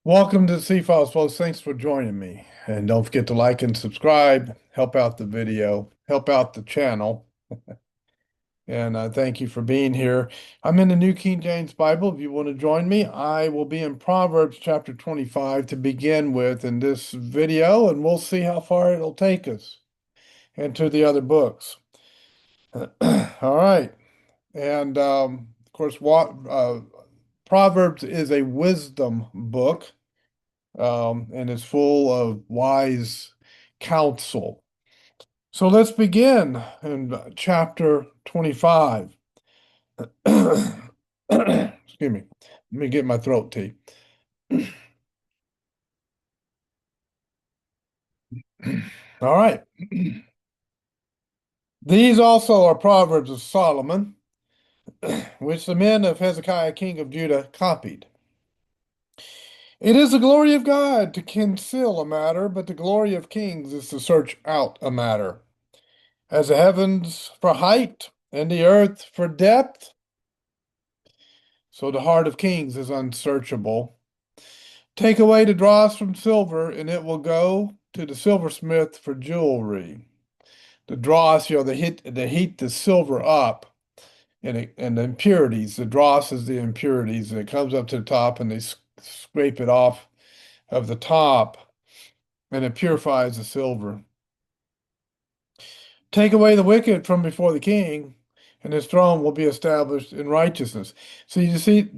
Welcome to the C Files, folks. Thanks for joining me. And don't forget to like and subscribe, help out the video, help out the channel. And thank you for being here. I'm in the New King James Bible. If you want to join me, I will be in Proverbs chapter 25 to begin with in this video, and we'll see how far it'll take us and to the other books. All right. And of course, Proverbs is a wisdom book. And it's full of wise counsel. So let's begin in chapter 25. Excuse me. Let me get my throat tea. All right. These also are Proverbs of Solomon, which the men of Hezekiah, king of Judah, copied. It is the glory of God to conceal a matter, but the glory of kings is to search out a matter. As the heavens for height and the earth for depth, so the heart of kings is unsearchable. Take away the dross from silver, and it will go to the silversmith for jewelry. The dross, they heat the silver up, and the impurities. The dross is the impurities, and it comes up to the top, and they scrape it off of the top, and it purifies the silver. Take away the wicked from before the king, and his throne will be established in righteousness. So do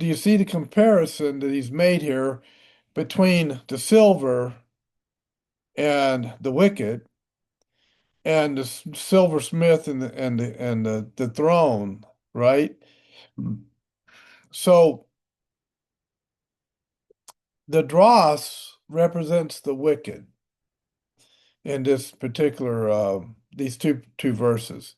you see the comparison that he's made here between the silver and the wicked and the silversmith and the throne, right? So the dross represents the wicked in this particular these two verses.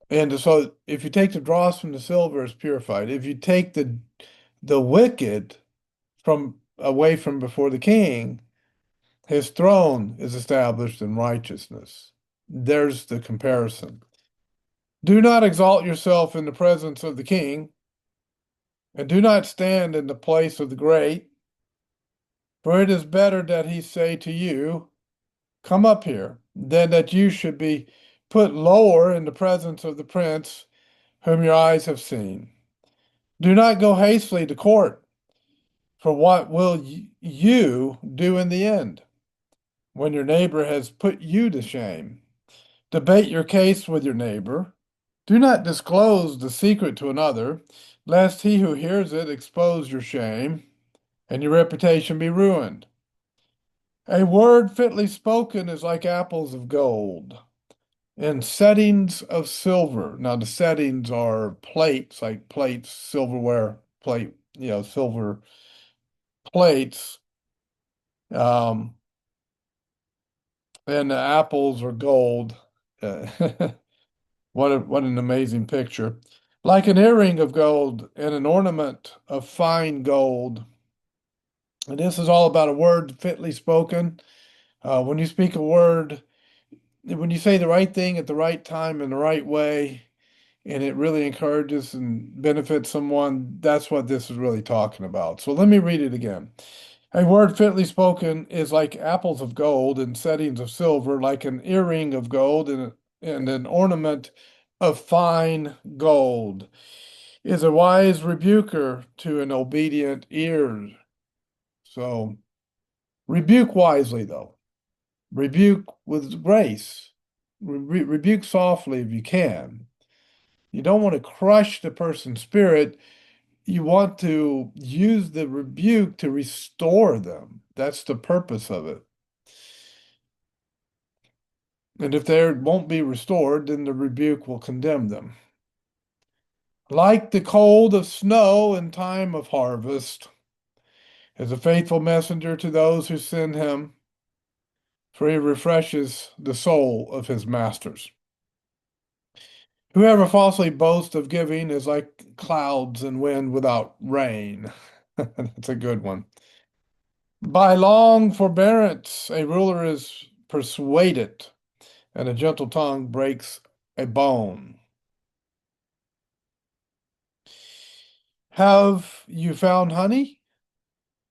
And so if you take the dross from the silver, it's purified. If you take the wicked from away from before the king, his throne is established in righteousness. There's the comparison. Do not exalt yourself in the presence of the king, and do not stand in the place of the great, for it is better that he say to you, come up here, than that you should be put lower in the presence of the prince whom your eyes have seen. Do not go hastily to court, for what will you do in the end, when your neighbor has put you to shame? Debate your case with your neighbor. Do not disclose the secret to another, lest he who hears it expose your shame, and your reputation be ruined. A word fitly spoken is like apples of gold, and settings of silver. Now, the settings are plates, like plates, silverware plate, silver plates. Um, and the apples are gold. Uh, what an amazing picture. Like an earring of gold and an ornament of fine gold. And this is all about a word fitly spoken. When you speak a word, when you say the right thing at the right time in the right way, and it really encourages and benefits someone, that's what this is really talking about. So let me read it again. A word fitly spoken is like apples of gold and settings of silver, like an earring of gold and an ornament of fine gold. Is a wise rebuker to an obedient ear. So rebuke wisely, though. Rebuke with grace. Rebuke softly if you can. You don't want to crush the person's spirit. You want to use the rebuke to restore them. That's the purpose of it. And if they won't be restored, then the rebuke will condemn them. Like the cold of snow in time of harvest, as a faithful messenger to those who send him, for he refreshes the soul of his masters. Whoever falsely boasts of giving is like clouds and wind without rain. That's a good one. By long forbearance, a ruler is persuaded, and a gentle tongue breaks a bone. Have you found honey?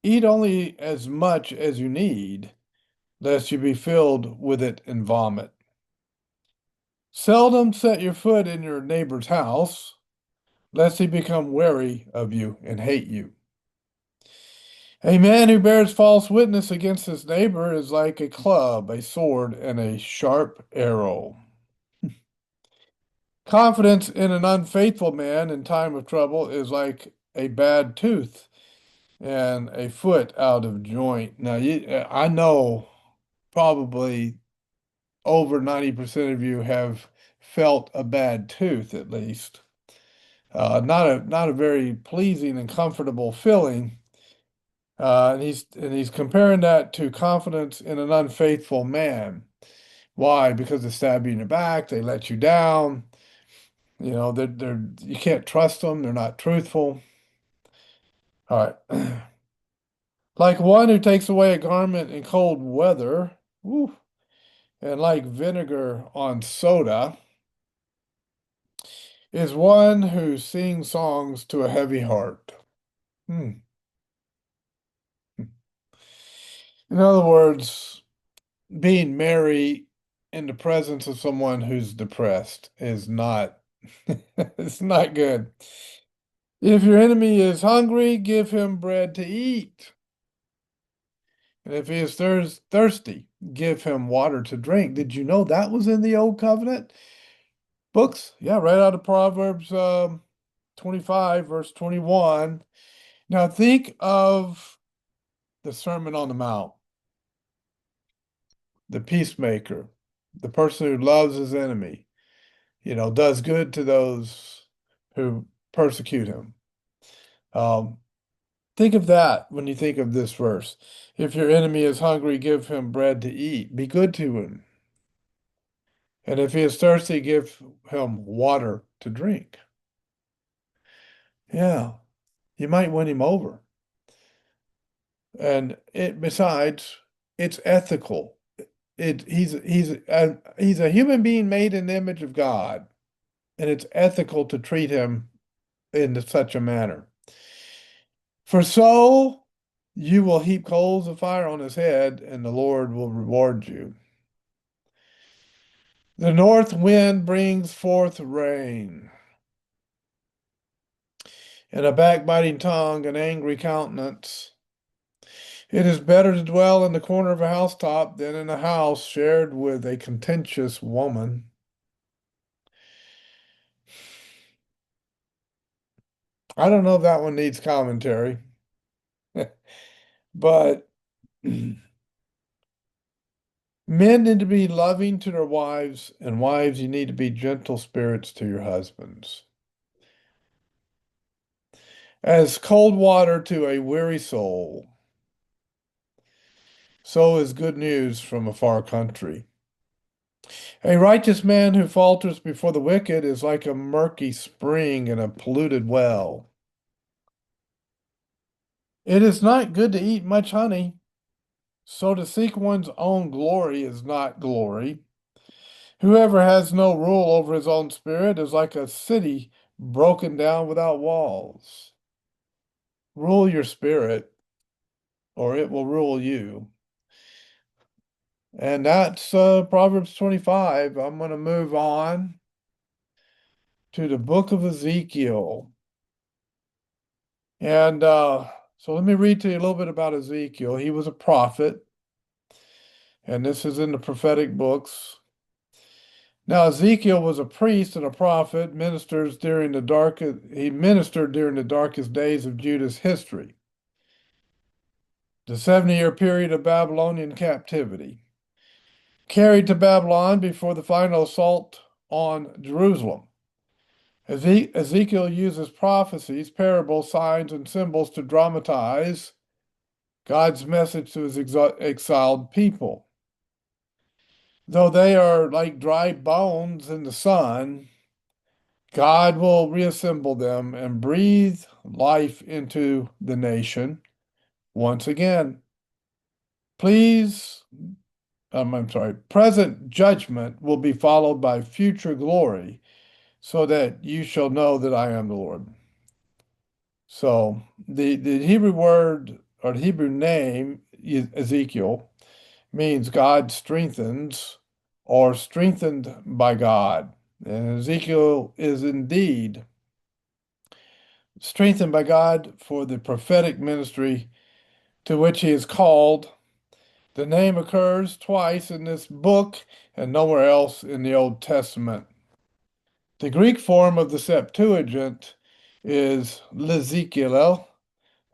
Eat only as much as you need, lest you be filled with it and vomit. Seldom set your foot in your neighbor's house, lest he become wary of you and hate you. A man who bears false witness against his neighbor is like a club, a sword, and a sharp arrow. Confidence in an unfaithful man in time of trouble is like a bad tooth and a foot out of joint. Now, I know probably over 90% of you have felt a bad tooth at least. Not a very pleasing and comfortable feeling. And he's comparing that to confidence in an unfaithful man. Why? Because they stab you in the back, they let you down. You know, you can't trust them, they're not truthful. All right. Like one who takes away a garment in cold weather, woo, and like vinegar on soda, is one who sings songs to a heavy heart. Hmm. In other words, being merry in the presence of someone who's depressed is not it's not good. If your enemy is hungry, give him bread to eat. And if he is thirsty, give him water to drink. Did you know that was in the Old Covenant books? Yeah, right out of Proverbs 25, verse 21. Now think of the Sermon on the Mount, the peacemaker, the person who loves his enemy, does good to those who persecute him. Um, think of that when you think of this verse. If your enemy is hungry, give him bread to eat. Be good to him. And if he is thirsty, give him water to drink. Yeah, you might win him over. And besides, it's ethical. He's a human being made in the image of God, and it's ethical to treat him in such a manner. For so you will heap coals of fire on his head, and the Lord will reward you. The north wind brings forth rain, and a backbiting tongue, an angry countenance. It is better to dwell in the corner of a housetop than in a house shared with a contentious woman. I don't know if that one needs commentary, but men need to be loving to their wives, and wives, you need to be gentle spirits to your husbands. As cold water to a weary soul, so is good news from a far country. A righteous man who falters before the wicked is like a murky spring in a polluted well. It is not good to eat much honey, so to seek one's own glory is not glory. Whoever has no rule over his own spirit is like a city broken down without walls. Rule your spirit, or it will rule you. And that's Proverbs 25. I'm going to move on to the book of Ezekiel. And so let me read to you a little bit about Ezekiel. He was a prophet, and this is in the prophetic books. Now, Ezekiel was a priest and a prophet, he ministered during the darkest days of Judah's history, the 70-year period of Babylonian captivity, carried to Babylon before the final assault on Jerusalem. Ezekiel uses prophecies, parables, signs, and symbols to dramatize God's message to his exiled people. Though they are like dry bones in the sun, God will reassemble them and breathe life into the nation once again. Please, I'm sorry, present judgment will be followed by future glory, so that you shall know that I am the Lord. So the Hebrew word or the Hebrew name, Ezekiel, means God strengthens or strengthened by God. And Ezekiel is indeed strengthened by God for the prophetic ministry to which he is called. The name occurs twice in this book and nowhere else in the Old Testament. The Greek form of the Septuagint is Ezekiel,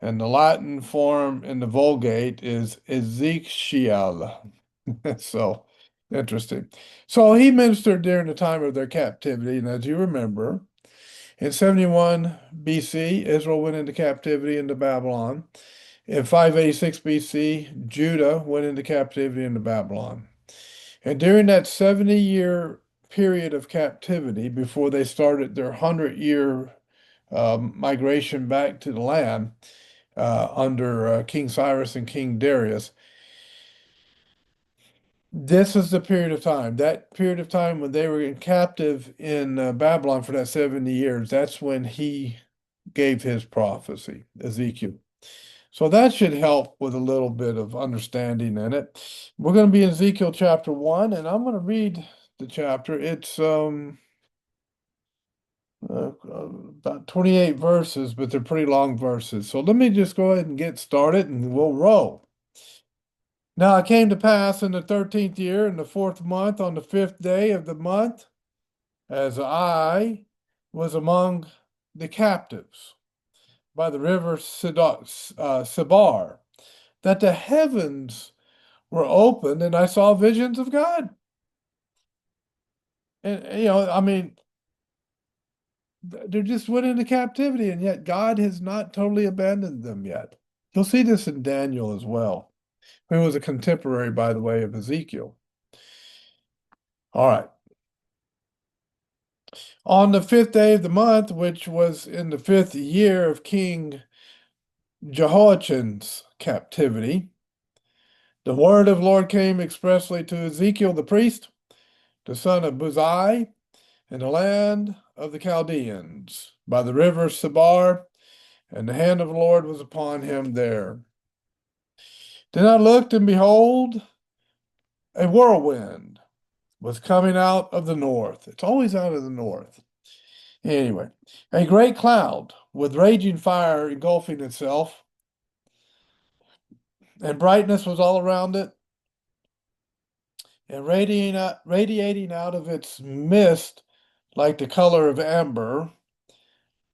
and the Latin form in the Vulgate is Ezekiel. So interesting. So he ministered during the time of their captivity, and as you remember, in 71 BC, Israel went into captivity into Babylon. In 586 BC, Judah went into captivity into Babylon. And during that 70-year period of captivity, before they started their 100-year migration back to the land under King Cyrus and King Darius, this is the period of time, that period of time when they were in captive in Babylon for that 70 years. That's when he gave his prophecy, Ezekiel. So that should help with a little bit of understanding in it. We're going to be in Ezekiel chapter 1, and I'm going to read the chapter. It's about 28 verses, but they're pretty long verses. So let me just go ahead and get started and we'll roll. Now it came to pass in the 13th year, in the fourth month, on the fifth day of the month, as I was among the captives by the river Sibar, that the heavens were opened, and I saw visions of God. And, I mean, they just went into captivity, and yet God has not totally abandoned them yet. You'll see this in Daniel as well, who was a contemporary, by the way, of Ezekiel. All right. On the fifth day of the month, which was in the fifth year of King Jehoiachin's captivity, the word of the Lord came expressly to Ezekiel the priest, the son of Buzi, in the land of the Chaldeans, by the river Sibar, and the hand of the Lord was upon him there. Then I looked, and behold, a whirlwind was coming out of the north. It's always out of the north. Anyway, a great cloud with raging fire engulfing itself, and brightness was all around it, and radiating out of its mist like the color of amber,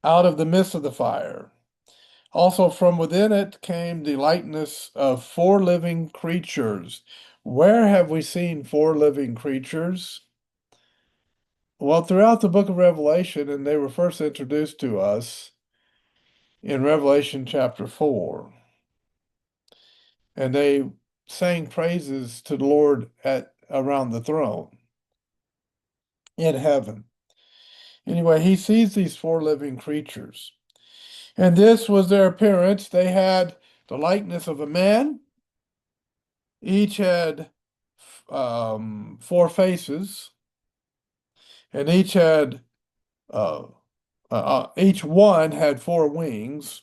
out of the midst of the fire. Also from within it came the likeness of four living creatures. Where have we seen four living creatures? Well, throughout the book of Revelation, and they were first introduced to us in Revelation chapter 4. And they sang praises to the Lord at around the throne in heaven. Anyway, he sees these four living creatures. And this was their appearance. They had the likeness of a man. Each had four faces, and each one had four wings.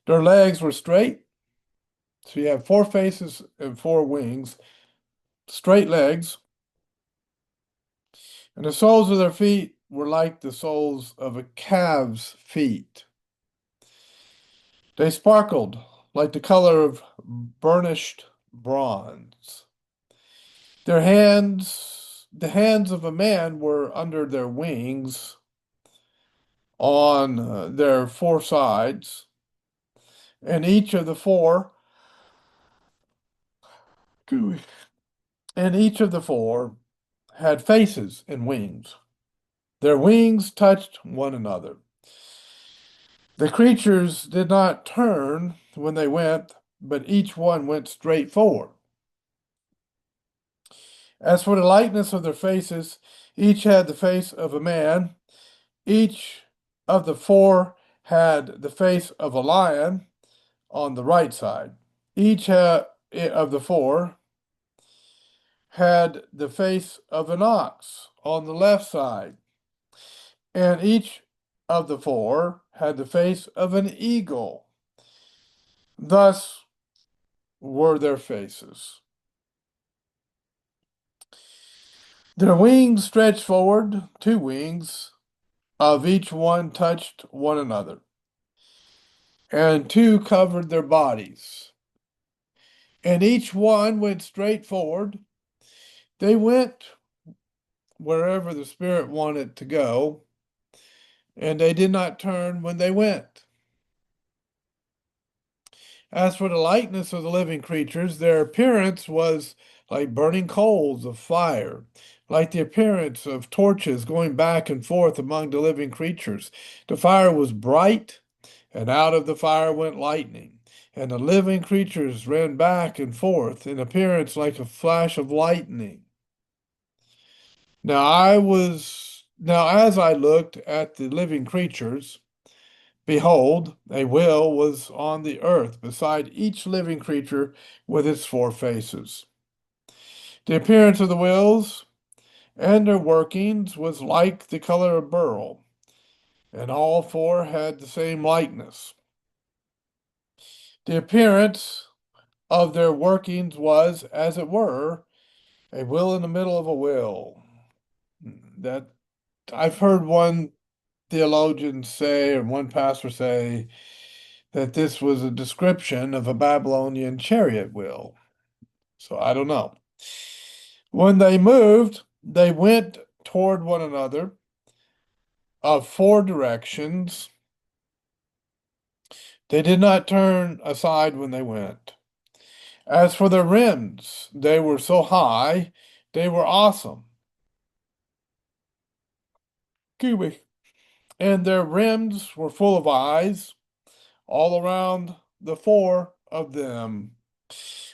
Their legs were straight. So you have four faces and four wings, straight legs. And the soles of their feet were like the soles of a calf's feet. They sparkled like the color of burnished bronze. The hands of a man were under their wings on their four sides, and each of the four had faces and wings. Their wings touched one another. The creatures did not turn when they went, but each one went straight forward. As for the likeness of their faces, each had the face of a man. Each of the four had the face of a lion on the right side. Each of the four had the face of an ox on the left side. And each of the four had the face of an eagle. Thus were their faces. Their wings stretched forward, two wings of each one touched one another, and two covered their bodies. And each one went straight forward. They went wherever the Spirit wanted to go, and they did not turn when they went. As for the likeness of the living creatures, their appearance was like burning coals of fire, like the appearance of torches going back and forth among the living creatures. The fire was bright, and out of the fire went lightning, and the living creatures ran back and forth in appearance like a flash of lightning. Now as I looked at the living creatures, behold, a will was on the earth beside each living creature with its four faces. The appearance of the wills and their workings was like the color of beryl, and all four had the same likeness. The appearance of their workings was, as it were, a will in the middle of a will. That I've heard one theologian say, or one pastor say, that this was a description of a Babylonian chariot wheel. So I don't know. When they moved, they went toward one another of four directions. They did not turn aside when they went. As for their rims, they were so high, they were awesome. Excuse me. And their rims were full of eyes all around the four of them.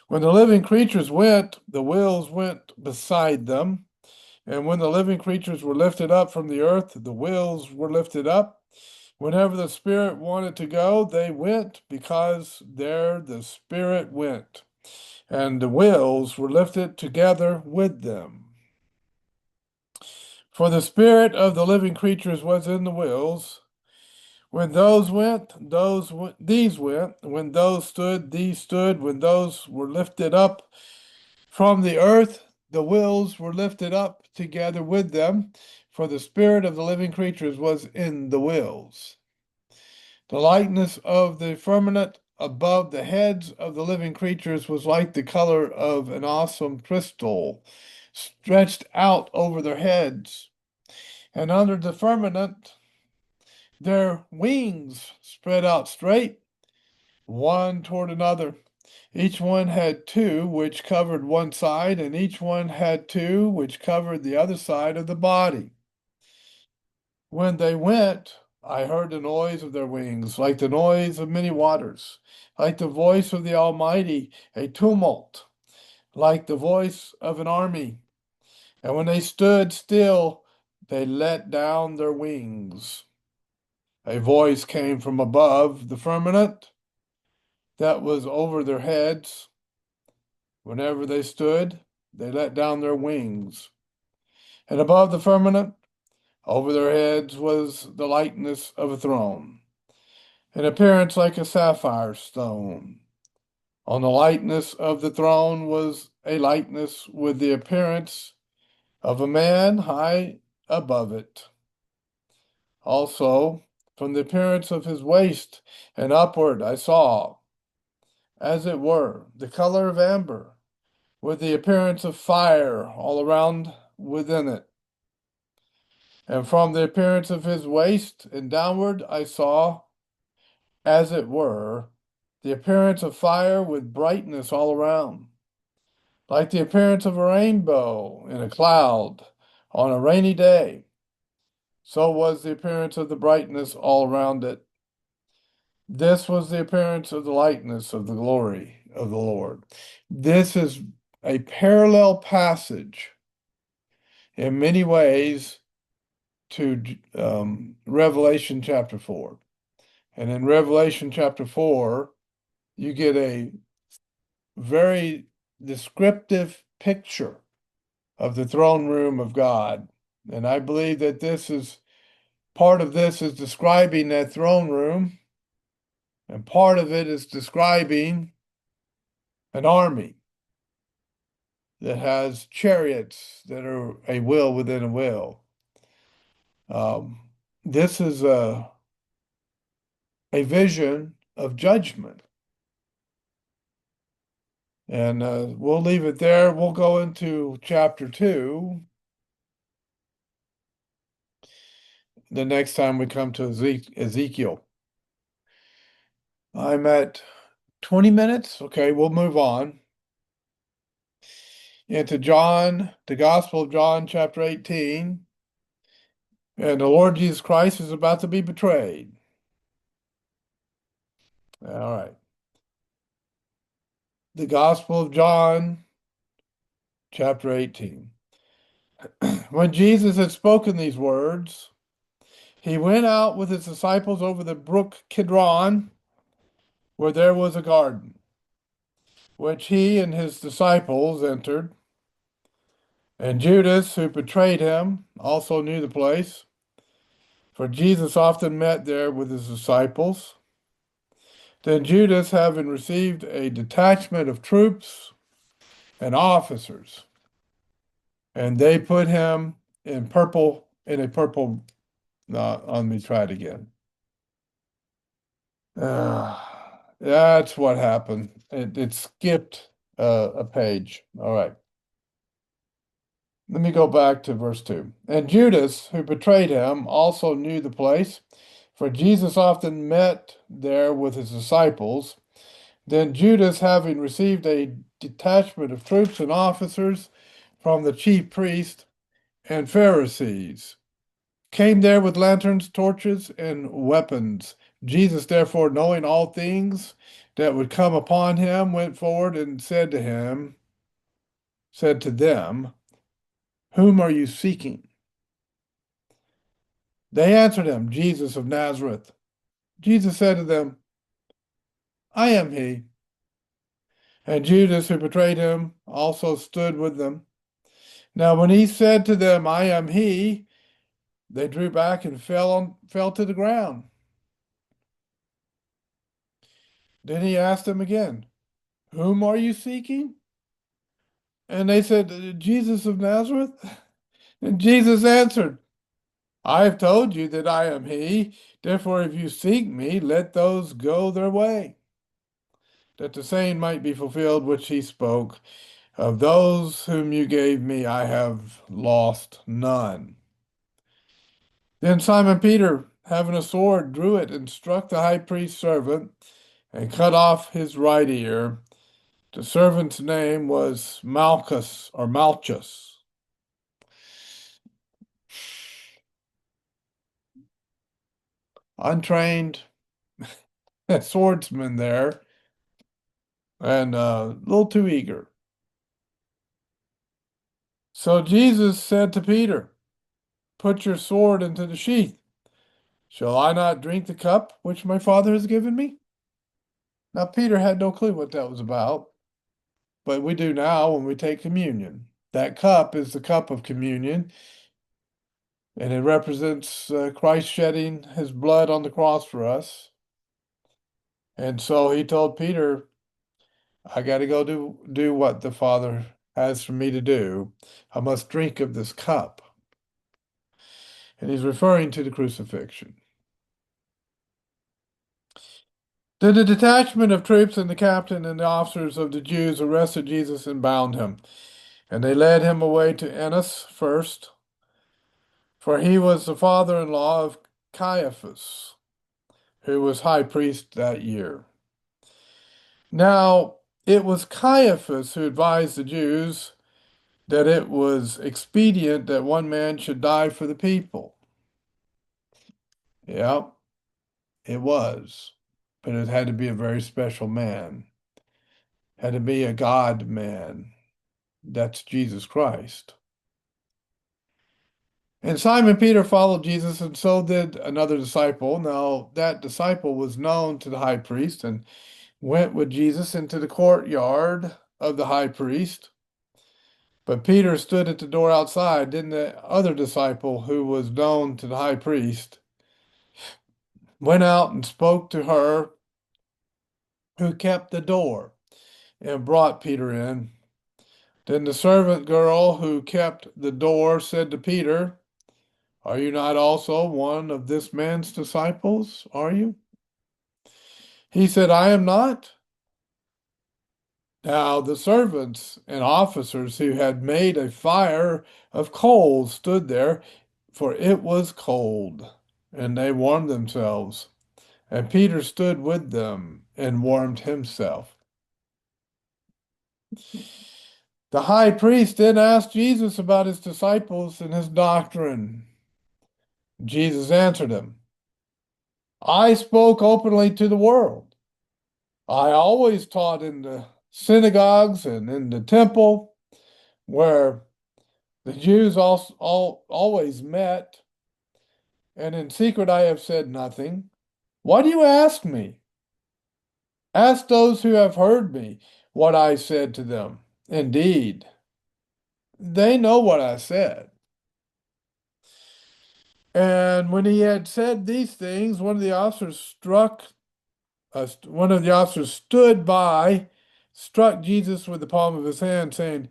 When the living creatures went, the wheels went beside them. And when the living creatures were lifted up from the earth, the wheels were lifted up. Whenever the Spirit wanted to go, they went because there the Spirit went. And the wheels were lifted together with them. For the Spirit of the living creatures was in the wheels. When those went, these went. When those stood, these stood. When those were lifted up from the earth, the wheels were lifted up together with them, for the spirit of the living creatures was in the wheels. The likeness of the firmament above the heads of the living creatures was like the color of an awesome crystal, stretched out over their heads. And under the firmament, their wings spread out straight, one toward another. Each one had two which covered one side, and each one had two which covered the other side of the body. When they went, I heard the noise of their wings, like the noise of many waters, like the voice of the Almighty, a tumult, like the voice of an army. And when they stood still, they let down their wings. A voice came from above the firmament that was over their heads. Whenever they stood, they let down their wings. And above the firmament, over their heads, was the likeness of a throne, in appearance like a sapphire stone. On the likeness of the throne was a likeness with the appearance of a man high above it. Also, from the appearance of his waist and upward, I saw, as it were, the color of amber, with the appearance of fire all around within it. And from the appearance of his waist and downward, I saw, as it were, the appearance of fire with brightness all around, like the appearance of a rainbow in a cloud on a rainy day. So was the appearance of the brightness all around it. This was the appearance of the likeness of the glory of the Lord. This is a parallel passage in many ways to Revelation chapter 4. And in Revelation chapter 4, you get a very descriptive picture of the throne room of God. And I believe that part of this is describing that throne room, and part of it is describing an army that has chariots that are a will within a will. Um, this is a vision of judgment. And we'll leave it there. We'll go into chapter 2 the next time we come to Ezekiel. I'm at 20 minutes. Okay, we'll move on into John, the Gospel of John, chapter 18. And the Lord Jesus Christ is about to be betrayed. All right. The Gospel of John, chapter 18. When Jesus had spoken these words, he went out with his disciples over the brook Kidron, where there was a garden, which he and his disciples entered. And Judas, who betrayed him, also knew the place, for Jesus often met there with his disciples. Then Judas, having received a detachment of troops and officers, and they put him in a purple, let me try it again. That's what happened. It skipped a page. All right. Let me go back to verse 2. And Judas, who betrayed him, also knew the place, for Jesus often met there with his disciples. Then Judas, having received a detachment of troops and officers from the chief priests and Pharisees, came there with lanterns, torches, and weapons. Jesus, therefore, knowing all things that would come upon him, went forward and said to them, Whom are you seeking? They answered him, Jesus of Nazareth. Jesus said to them, I am he. And Judas, who betrayed him, also stood with them. Now, when he said to them, I am he, they drew back and fell to the ground. Then he asked them again, Whom are you seeking? And they said, Jesus of Nazareth. And Jesus answered, I have told you that I am he. Therefore, if you seek me, let those go their way, that the saying might be fulfilled which he spoke, Of those whom you gave me, I have lost none. Then Simon Peter, having a sword, drew it and struck the high priest's servant and cut off his right ear. The servant's name was Malchus or Malchus. Untrained swordsman there, and a little too eager. So Jesus said to Peter, Put your sword into the sheath. Shall I not drink the cup which my Father has given me? Now, Peter had no clue what that was about, but we do now when we take communion. That cup is the cup of communion, and it represents Christ shedding his blood on the cross for us. And so he told Peter, I got to go do what the Father has for me to do. I must drink of this cup. And he's referring to the crucifixion. Then the detachment of troops and the captain and the officers of the Jews arrested Jesus and bound him. And they led him away to Annas first, for he was the father-in-law of Caiaphas, who was high priest that year. Now, it was Caiaphas who advised the Jews that it was expedient that one man should die for the people. Yeah, it was. But it had to be a very special man. Had to be a God man. That's Jesus Christ. And Simon Peter followed Jesus, and so did another disciple. Now, that disciple was known to the high priest and went with Jesus into the courtyard of the high priest. But Peter stood at the door outside. Then the other disciple, who was known to the high priest, went out and spoke to her who kept the door. and brought Peter in. Then the servant girl who kept the door said to Peter, "Are you not also one of this man's disciples, are you?" He said, "I am not." Now the servants and officers who had made a fire of coals stood there, for it was cold, and they warmed themselves. And Peter stood with them and warmed himself. The high priest then asked Jesus about his disciples and his doctrine. Jesus answered him, "I spoke openly to the world. I always taught in the synagogues and in the temple where the Jews always met, and in secret I have said nothing. Why do you ask me? Ask those who have heard me what I said to them. Indeed, they know what I said." And when he had said these things, one of the officers stood by, struck Jesus with the palm of his hand, saying,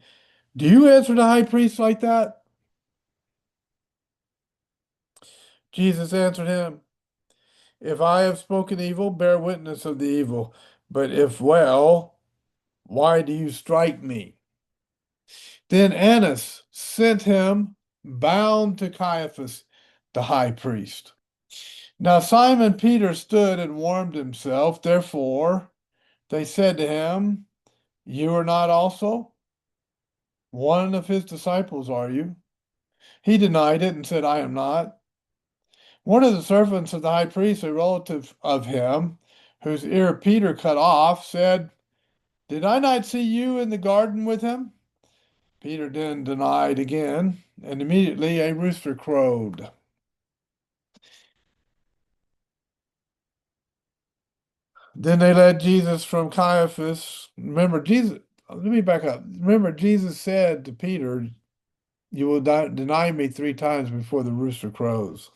"Do you answer the high priest like that?" Jesus answered him, "If I have spoken evil, bear witness of the evil. But if well, why do you strike me?" Then Annas sent him bound to Caiaphas, the high priest. Now Simon Peter stood and warmed himself. Therefore they said to him, "You are not also one of his disciples, are you?" He denied it and said, "I am not." One of the servants of the high priest, a relative of him, whose ear Peter cut off, said, "Did I not see you in the garden with him?" Peter then denied again, and immediately a rooster crowed. Then they led Jesus from Caiaphas. Remember, let me back up. Remember, Jesus said to Peter, "You will deny me 3 times before the rooster crows."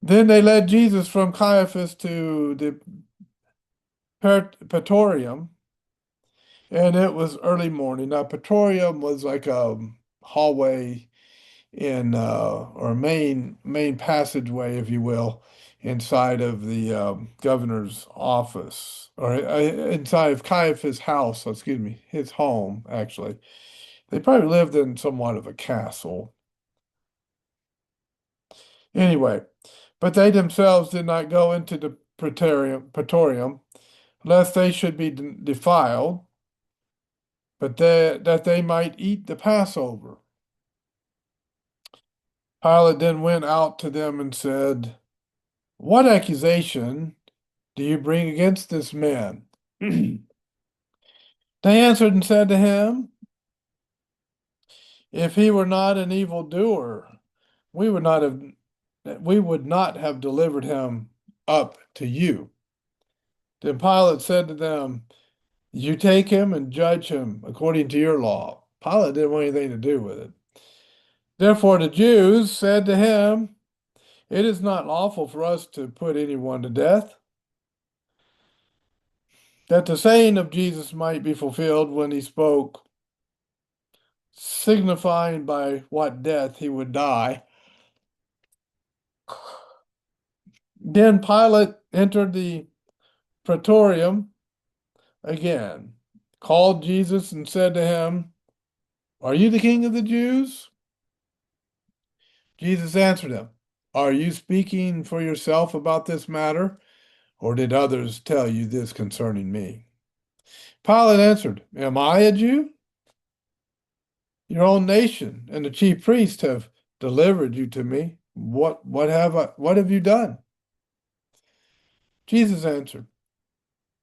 Then they led Jesus from Caiaphas to the Praetorium, and it was early morning. Now, Praetorium was like a hallway or a main passageway, if you will, inside of the governor's office, or inside of Caiaphas' house, excuse me, his home, actually. They probably lived in somewhat of a castle. Anyway, but they themselves did not go into the Praetorium, lest they should be defiled, but that they might eat the Passover. Pilate then went out to them and said, "What accusation do you bring against this man?" They answered and said to him, "If he were not an evildoer, we would not have we would not have delivered him up to you." Then Pilate said to them, "You take him and judge him according to your law." Pilate didn't want anything to do with it. Therefore the Jews said to him, "It is not lawful for us to put anyone to death," that the saying of Jesus might be fulfilled when he spoke, signifying by what death he would die. Then Pilate entered the praetorium again, called Jesus, and said to him, "Are you the king of the Jews?" Jesus answered him, "Are you speaking for yourself about this matter, or did others tell you this concerning me?" Pilate answered, "Am I a Jew? Your own nation and the chief priests have delivered you to me. What have you done?" Jesus answered,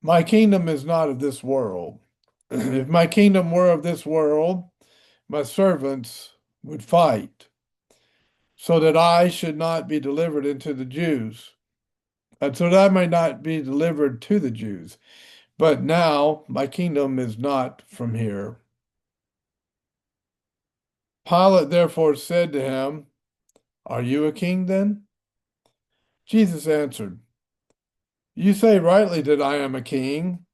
"My kingdom is not of this world. If my kingdom were of this world, my servants would fight, so that I should not be delivered into the Jews, and so that I might not be delivered to the Jews. But now my kingdom is not from here." Pilate therefore said to him, "Are you a king then?" Jesus answered, "You say rightly that I am a king.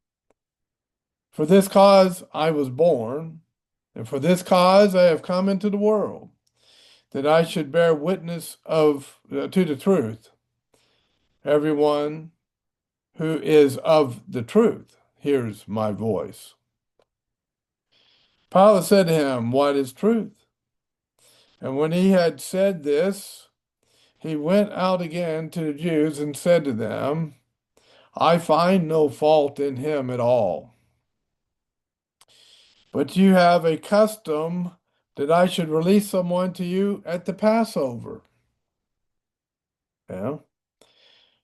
For this cause I was born, and for this cause I have come into the world, that I should bear witness to the truth. Everyone who is of the truth hears my voice. Pilate said to him, What is truth? And when he had said this, he went out again to the Jews and said to them, I find no fault in him at all. But you have a custom that I should release someone to you at the Passover. Yeah.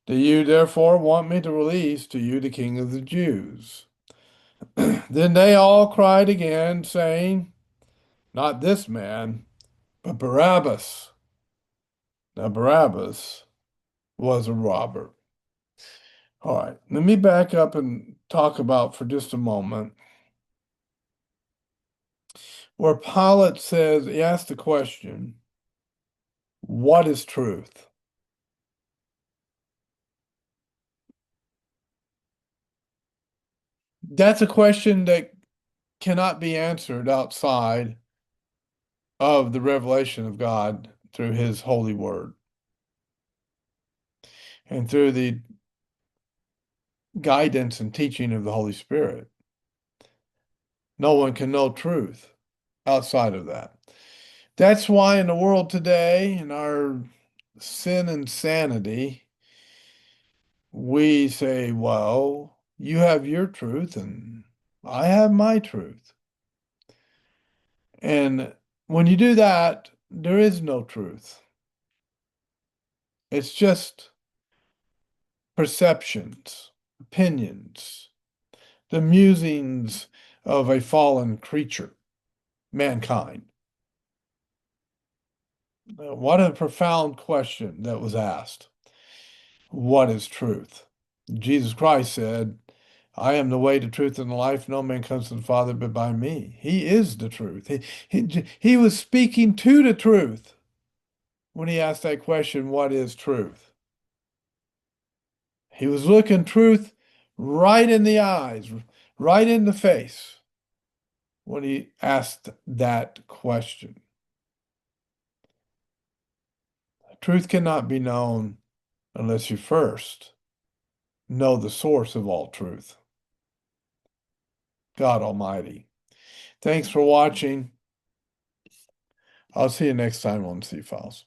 Do you therefore want me to release to you the King of the Jews? Then they all cried again, saying, Not this man, but Barabbas. Now, Barabbas was a robber. All right, let me back up and talk about for just a moment where Pilate says, he asked the question, What is truth? That's a question that cannot be answered outside of the revelation of God through his holy word and through the guidance and teaching of the Holy Spirit. No one can know truth outside of that. That's why in the world today, in our sin and sanity, we say, well, you have your truth and I have my truth. And when you do that, there is no truth. It's just perceptions, opinions, the musings of a fallen creature, mankind. What a profound question that was asked. What is truth? Jesus Christ said, I am the way, the truth, and the life. No man comes to the Father but by me. He is the truth. He was speaking to the truth when he asked that question, what is truth? He was looking truth right in the eyes, right in the face when he asked that question. Truth cannot be known unless you first know the source of all truth, God Almighty. Thanks for watching. I'll see you next time on C-Files.